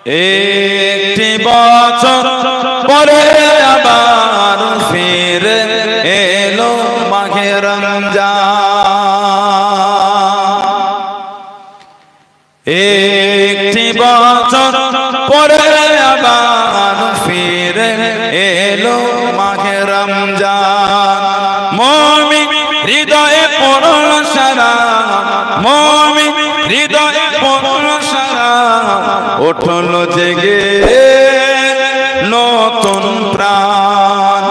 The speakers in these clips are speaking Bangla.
একটি বছর পরে আবার ফিরে এলো মাহে রমজান। একটি বছর পরে আবার ফিরে এলো মাহে রমজান। মুমিন হৃদয়ে পড়ল সারা, মুমিন হৃদয়ে পড়ল সারা, উঠল জেগে নতুন প্রাণ।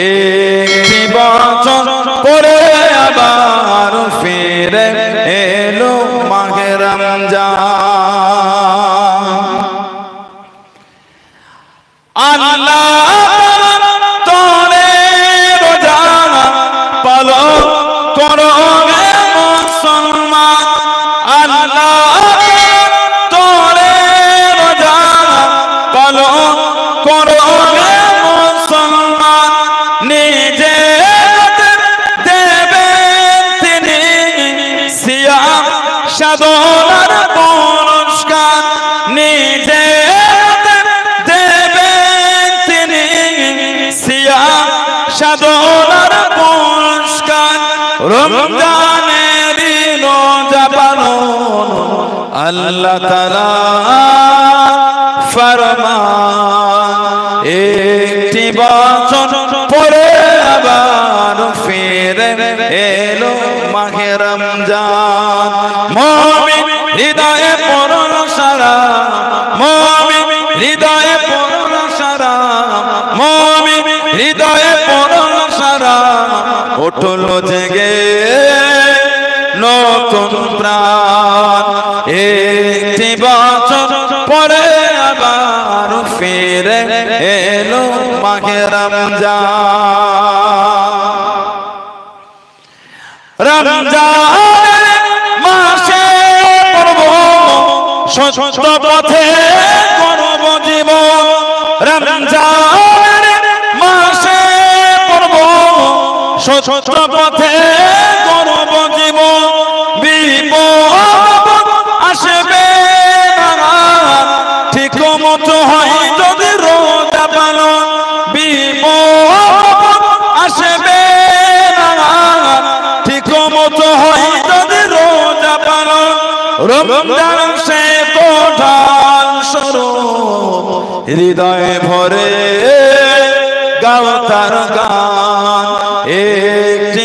একটি বছর পরে আবার ফিরে এলো মাহে রমজান। আল্লাহ তোরে রোজা পালন করো হে মুসলমান। আল্লাহ তোরে রোজা পালন করো হে মুসলমান। নিজে দেবেন তিনি সিয়াম সাধনার পুরস্কার। নিজে সাধনার পুরস্কার। রমজানের রোজা পালন আল্লাহ তাআলার ফরমান। একটি বছর পরে আবার ফিরে এলো মাহে রমজান। মুমিন হৃদয়ে পড়ল সারা, মুমিন হৃদয়ে পড়ল সারা, মুমিন হৃদয়ে পড়ল সারা, উঠল জেগে নতুন প্রাণ। একটি বছর পরে আবার ফিরে এলো মাহে রমজান। রমজান মাসে পড়ব সত্য পথে করব জীবন। রমজান মাসে পড়ব সত্য পথে করব জীবন। বিপদ আসবে না ঠিক মতো হয় যদি রোজা পালন। বিপদ আসবে না ঠিক মতো হয় যদি রোজা পালন। রমজান সে তো ঢাল স্বরূপ, হৃদয়ে ভরে গাও তার গান।